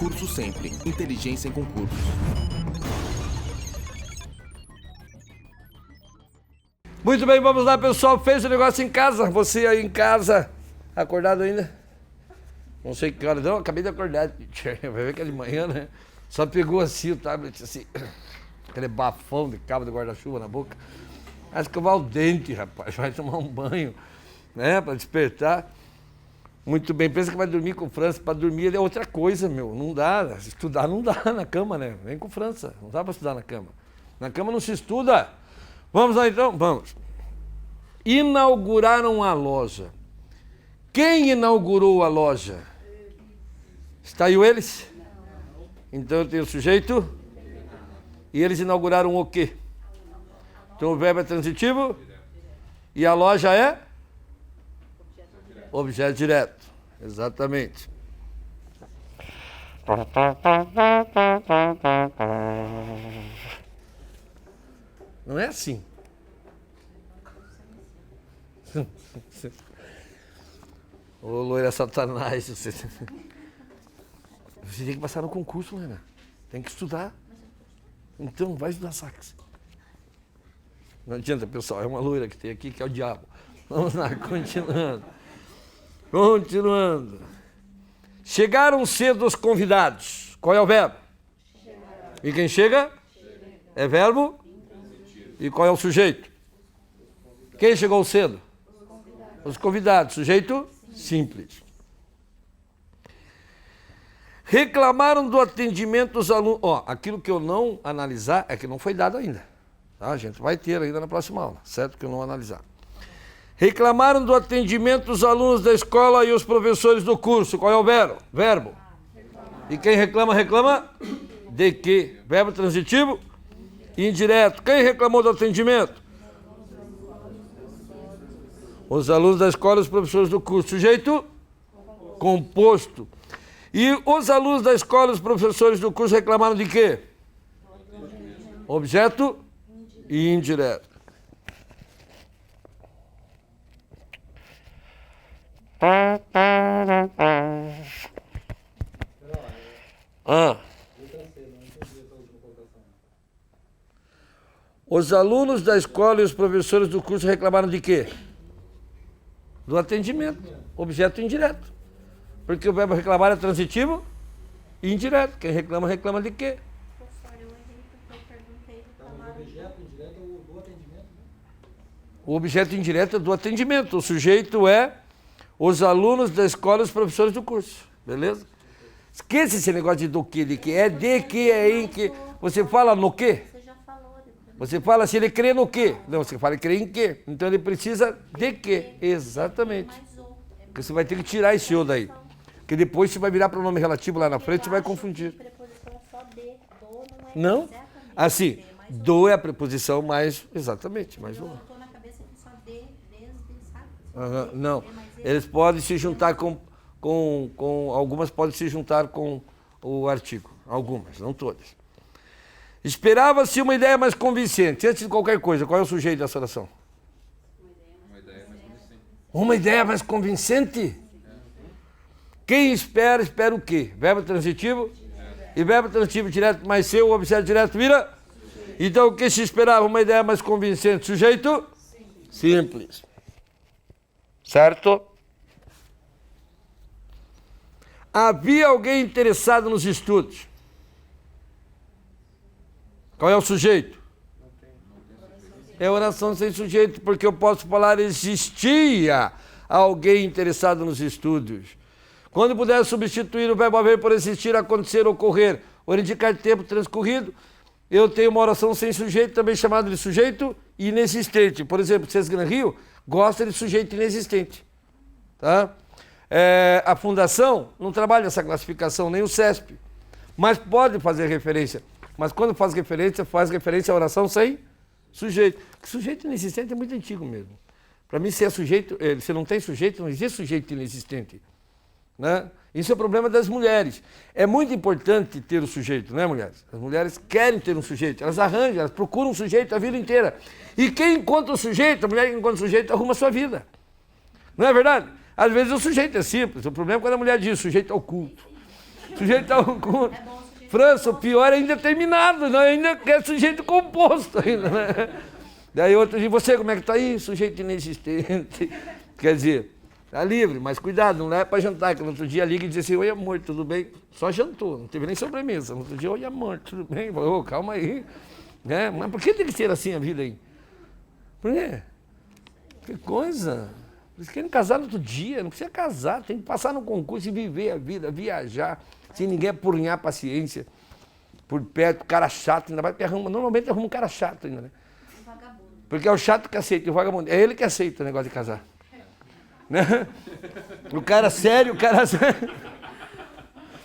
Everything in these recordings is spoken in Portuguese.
Concurso Sempre. Inteligência em concursos. Muito bem, vamos lá, pessoal. Fez o negócio em casa? Você aí em casa, acordado ainda? Não sei que hora. Não, acabei de acordar. Vai ver que é de manhã, né? Só pegou assim o tablet, assim. Aquele bafão de cabo de guarda-chuva na boca. Vai escovar o dente, rapaz. Vai tomar um banho, né? Pra despertar. Muito bem. Pensa que vai dormir com França. Pra dormir é outra coisa, meu. Não dá. Estudar não dá na cama, né? Vem com França. Não dá pra estudar na cama. Na cama não se estuda. Vamos lá, então? Vamos. Inauguraram a loja. Quem inaugurou a loja? Está aí o eles? Então eu tenho o sujeito. E eles inauguraram o quê? Então o verbo é transitivo. E a loja é? Objeto direto. Exatamente. Não é assim. Ô, loira satanás. Você tem que passar no concurso, Lena. Tem que estudar. Então, vai estudar sax. Não adianta, pessoal. É uma loira que tem aqui, que é o diabo. Vamos lá, continuando. Continuando. Chegaram cedo os convidados. Qual é o verbo? E quem chega? É verbo? E qual é o sujeito? Quem chegou cedo? Os convidados. Sujeito? Simples. Reclamaram do atendimento dos alunos. Ó, aquilo que eu não analisar é que não foi dado ainda. Tá, gente? Vai ter ainda na próxima aula, certo? Que eu não analisar. Reclamaram do atendimento dos alunos da escola e os professores do curso. Qual é o verbo? Verbo. E quem reclama, reclama de quê? Verbo transitivo? Indireto. Quem reclamou do atendimento? Os alunos da escola e os professores do curso. Sujeito? Composto. E os alunos da escola e os professores do curso reclamaram de quê? Objeto indireto. Os alunos da escola e os professores do curso reclamaram de quê? Do atendimento. Objeto indireto. Porque o verbo reclamar é transitivo e indireto. Quem reclama, reclama de quê? O objeto indireto é do atendimento. O sujeito é os alunos da escola e os professores do curso. Beleza? Esqueça esse negócio de do que, de que. É de que, é em que. Você fala no quê? Você fala se ele crê no quê? Não, você fala crê em quê? Então ele precisa de quê? Exatamente. Porque você vai ter que tirar esse o daí. Porque depois você vai virar para o nome relativo lá na frente e vai confundir. Não? Assim, do é a preposição mais... Exatamente, mais uma. Não, eles podem se juntar com... Algumas podem se juntar com o artigo. Algumas, não todas. Esperava-se uma ideia mais convincente. Antes de qualquer coisa, qual é o sujeito dessa oração? Uma ideia mais convincente. Uma ideia mais convincente? Quem espera, espera o quê? Verbo transitivo? E verbo transitivo direto mais seu, o objeto direto vira? Então o que se esperava? Uma ideia mais convincente. Sujeito? Simples. Certo? Havia alguém interessado nos estudos. Qual é o sujeito? É oração sem sujeito, porque eu posso falar existia alguém interessado nos estudos. Quando puder substituir o verbo haver por existir, acontecer, ocorrer, ou indicar tempo transcorrido, eu tenho uma oração sem sujeito, também chamada de sujeito inexistente. Por exemplo, César Gran Rio gosta de sujeito inexistente. Tá? A Fundação não trabalha essa classificação, nem o CESP, mas pode fazer referência. Mas quando faz referência à oração sem sujeito. Porque sujeito inexistente é muito antigo mesmo. Para mim, se é sujeito, se não tem sujeito, não existe sujeito inexistente. Né? Isso é o problema das mulheres. É muito importante ter o sujeito, né, mulheres? As mulheres querem ter um sujeito, elas arranjam, elas procuram um sujeito a vida inteira. E quem encontra o sujeito, a mulher que encontra o sujeito, arruma a sua vida. Não é verdade? Às vezes o sujeito é simples, o problema é quando a mulher diz sujeito oculto. O sujeito está oculto. França, o pior é indeterminado, não, ainda é sujeito composto ainda, né? Daí outro dia, você como é que está aí? Sujeito inexistente. Quer dizer, está livre, mas cuidado, não leva para jantar, que no outro dia liga e diz assim, oi amor, tudo bem? Só jantou, não teve nem sobremesa. No outro dia, oi amor, tudo bem? Falei, calma aí. Né? Mas por que tem que ser assim a vida aí? Por quê? Que coisa. Eles querem casar no outro dia, não precisa casar, tem que passar no concurso e viver a vida, viajar, sem ninguém apurrinhar a paciência. Por perto, cara chato, ainda vai que arruma, normalmente arruma um cara chato ainda, né? Porque é o chato que aceita, e o vagabundo. É ele que aceita o negócio de casar. Né? O cara sério, o cara sério.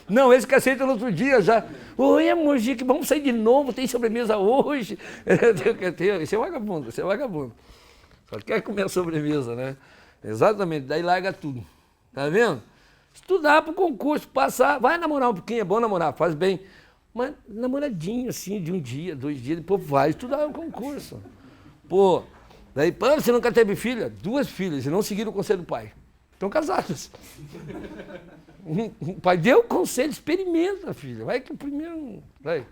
Não, esse que aceita no outro dia já. Oi, amorzinho, que vamos sair de novo, tem sobremesa hoje. Esse é vagabundo, esse é vagabundo. Só quer comer a sobremesa, né? Exatamente, daí larga tudo. Tá vendo? Estudar para o concurso, passar, vai namorar um pouquinho, é bom namorar, faz bem. Mas namoradinho assim, de um dia, 2 dias, depois vai estudar o concurso. Pô, daí, pô, você nunca teve filha? 2 filhas, e não seguiram o conselho do pai. Estão casados. O pai deu o conselho, experimenta, filha. Vai que o primeiro. Vai.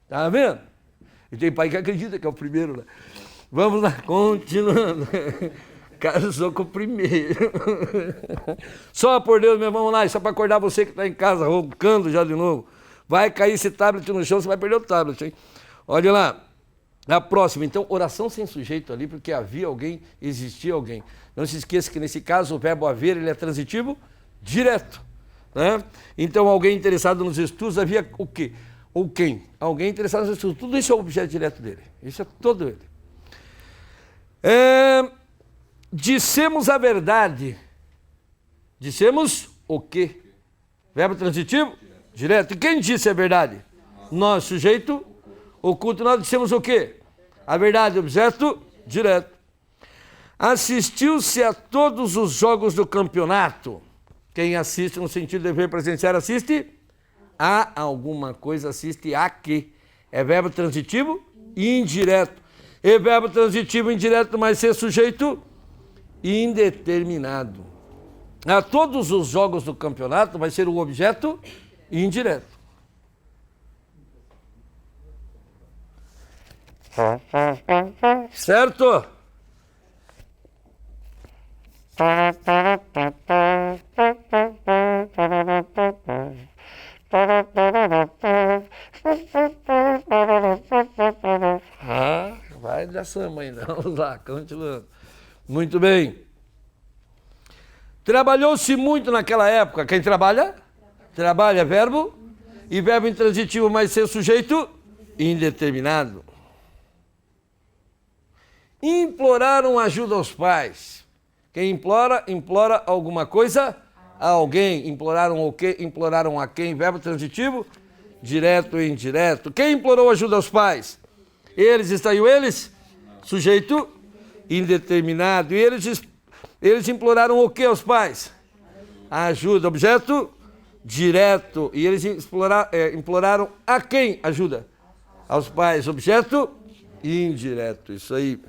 Tá vendo? E tem pai que acredita que é o primeiro, né? Vamos lá, continuando. Casou com o primeiro. Só por Deus, meu, vamos lá, só para acordar você que está em casa, roncando já de novo. Vai cair esse tablet no chão, você vai perder o tablet, hein? Olha lá. Na próxima, então, oração sem sujeito ali, porque havia alguém, existia alguém. Não se esqueça que nesse caso o verbo haver, ele é transitivo direto. Né? Então, alguém interessado nos estudos, havia o quê? Ou quem? Alguém interessado nos estudos. Tudo isso é o objeto direto dele. Isso é todo ele. Dissemos a verdade. Dissemos o quê? Verbo transitivo? Direto. E quem disse a verdade? Nós, sujeito oculto. Nós dissemos o quê? A verdade, objeto direto. Assistiu-se a todos os jogos do campeonato. Quem assiste no sentido de dever presenciar, assiste a alguma coisa, assiste a que? É verbo transitivo indireto. E verbo transitivo indireto, mas ser sujeito indeterminado. A todos os jogos do campeonato vai ser o objeto indireto. Certo? Vai dar samba ainda. Vamos lá, continuando. Muito bem. Trabalhou-se muito naquela época. Quem trabalha? Trabalha, verbo. E verbo intransitivo, mas ser sujeito indeterminado. Imploraram ajuda aos pais. Quem implora, implora alguma coisa a alguém. Imploraram o quê? Imploraram a quem? Verbo transitivo, direto e indireto. Quem implorou ajuda aos pais? Eles, está aí o eles? Sujeito indeterminado. E eles imploraram o quê aos pais? Ajuda, objeto direto. E eles imploraram a quem ajuda? Aos pais, objeto indireto. Isso aí.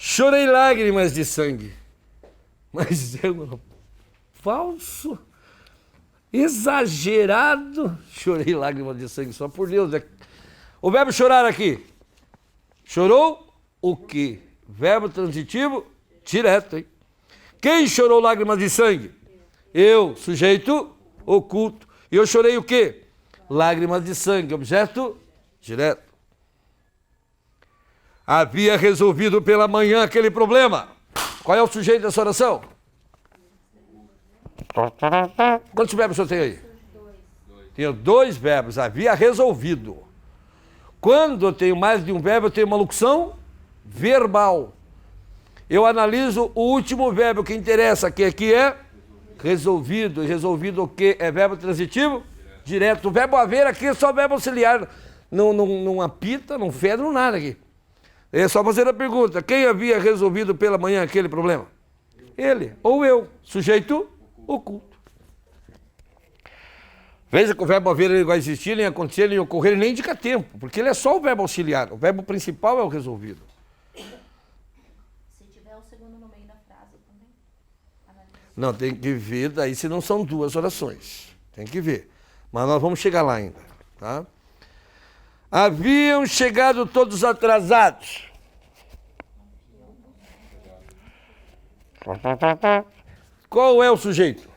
Chorei lágrimas de sangue. Mas é falso, exagerado. Chorei lágrimas de sangue, só por Deus. O verbo chorar aqui. Chorou o quê? Verbo transitivo direto, hein? Quem chorou lágrimas de sangue? Eu, sujeito oculto. E eu chorei o quê? Lágrimas de sangue, objeto direto. Havia resolvido pela manhã aquele problema. Qual é o sujeito dessa oração? Quantos verbos eu tenho aí? 2. Tenho 2 verbos. Havia resolvido. Quando eu tenho mais de um verbo, eu tenho uma locução verbal. Eu analiso o último verbo que interessa, que aqui é resolvido. E resolvido o quê? É verbo transitivo? Direto. O verbo haver aqui é só verbo auxiliar. Não apita, não fede, não nada aqui. É só fazer a pergunta, quem havia resolvido pela manhã aquele problema? Ele, ou eu, sujeito oculto. Veja que o verbo haver ele vai existir, nem acontecer, nem ocorrer, nem indica tempo, porque ele é só o verbo auxiliar, o verbo principal é o resolvido. Se tiver o segundo no meio da frase também. Não, tem que ver, daí se não são duas orações. Tem que ver. Mas nós vamos chegar lá ainda, tá? Haviam chegado todos atrasados. Qual é o sujeito?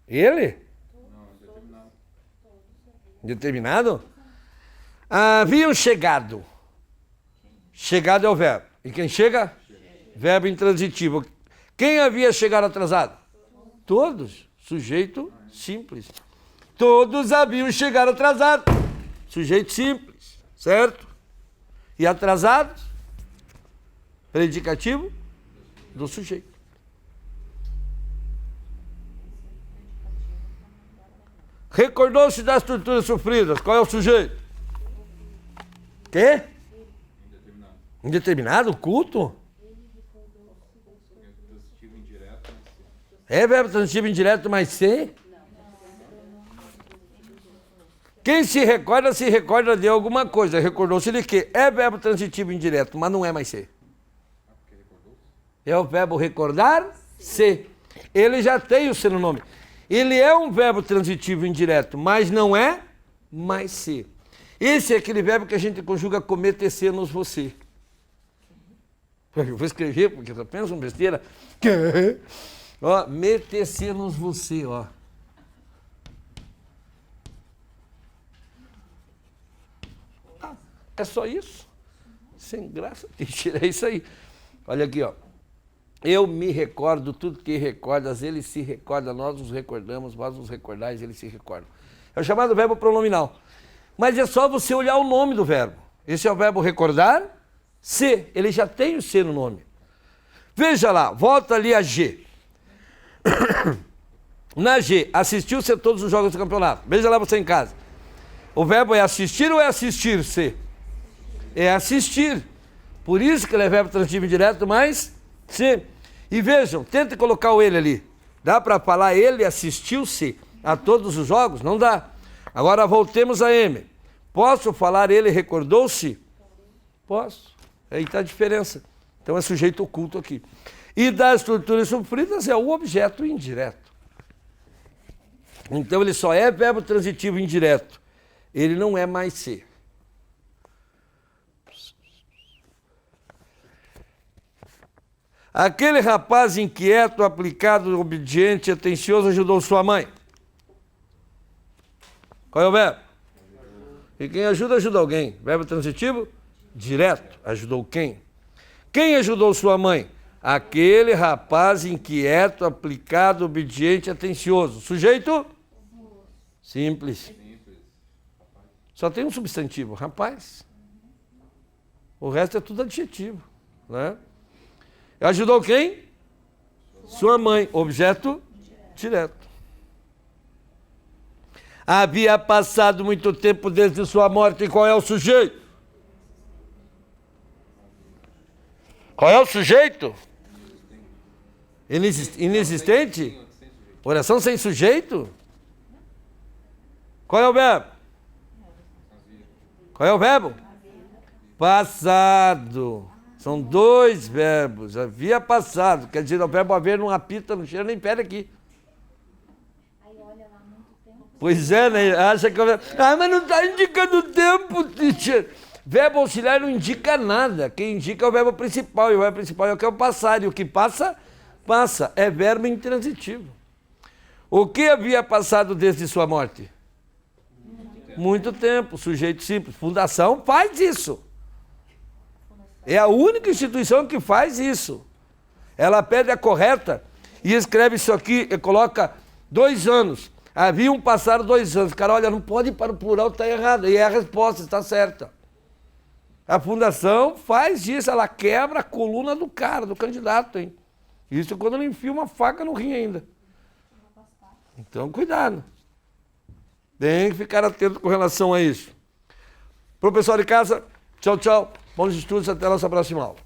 Ele? Determinado? Haviam chegado. Chegado é o verbo. E quem chega? Verbo intransitivo. Quem havia chegado atrasado? Todos. Sujeito simples. Todos haviam chegado atrasados. Sujeito simples. Certo? E atrasados? Predicativo do sujeito. Recordou-se das torturas sofridas. Qual é o sujeito? Quê? Indeterminado. Indeterminado? Culto? Transitivo indireto, mas sim. É verbo transitivo indireto, mas sem? Quem se recorda de alguma coisa. Recordou-se de quê? É verbo transitivo indireto, mas não é mais ser. É o verbo recordar-se. Ele já tem o seu nome. Ele é um verbo transitivo indireto, mas não é mais ser. Esse é aquele verbo que a gente conjuga comer, tecer nos você. Eu vou escrever, porque só pensa uma besteira. Ó, metecer nos você, ó. É só isso. Sem graça, tem que tirar isso aí. Olha aqui, ó. Eu me recordo, tudo que recordas, ele se recorda, nós nos recordamos, vós nos recordais, ele se recorda. É o chamado verbo pronominal. Mas é só você olhar o nome do verbo. Esse é o verbo recordar, se. Ele já tem o se no nome. Veja lá, volta ali a G. Na G, assistiu-se a todos os jogos do campeonato. Veja lá você em casa. O verbo é assistir ou é assistir-se? É assistir. Por isso que ele é verbo transitivo indireto, mas se. E vejam, tente colocar o ele ali. Dá para falar ele assistiu-se a todos os jogos? Não dá. Agora voltemos a M. Posso falar ele recordou-se? Posso. Aí está a diferença. Então é sujeito oculto aqui. E das torturas sofridas é o objeto indireto. Então ele só é verbo transitivo indireto. Ele não é mais ser. Aquele rapaz inquieto, aplicado, obediente, atencioso, ajudou sua mãe. Qual é o verbo? E quem ajuda, ajuda alguém. Verbo transitivo? Direto. Ajudou quem? Quem ajudou sua mãe? Aquele rapaz inquieto, aplicado, obediente, atencioso. Sujeito? Simples. Só tem um substantivo, rapaz. O resto é tudo adjetivo, né? Ajudou quem? Sua mãe. Objeto direto. Havia passado muito tempo desde sua morte. E qual é o sujeito? Qual é o sujeito? Inexistente? Oração sem sujeito? Qual é o verbo? Qual é o verbo? Passado. São dois verbos. Havia passado. Quer dizer, o verbo haver não apita, não cheira nem pera aqui. Pois é, né? Acha que... mas não está indicando o tempo, teacher. Verbo auxiliar não indica nada. Quem indica é o verbo principal. E o verbo principal é o que é o passado. E o que passa, passa. É verbo intransitivo. O que havia passado desde sua morte? Muito tempo. Sujeito simples. Fundação faz isso. É a única instituição que faz isso. Ela pede a correta e escreve isso aqui e coloca 2 anos. Haviam passado 2 anos. Cara, olha, não pode ir para o plural, está errado. E é a resposta, está certa. A fundação faz isso, ela quebra a coluna do cara, do candidato, hein? Isso quando ele enfia uma faca no rim ainda. Então, cuidado. Tem que ficar atento com relação a isso. Professor de casa, tchau, tchau. Bons estudos, até a nossa próxima aula.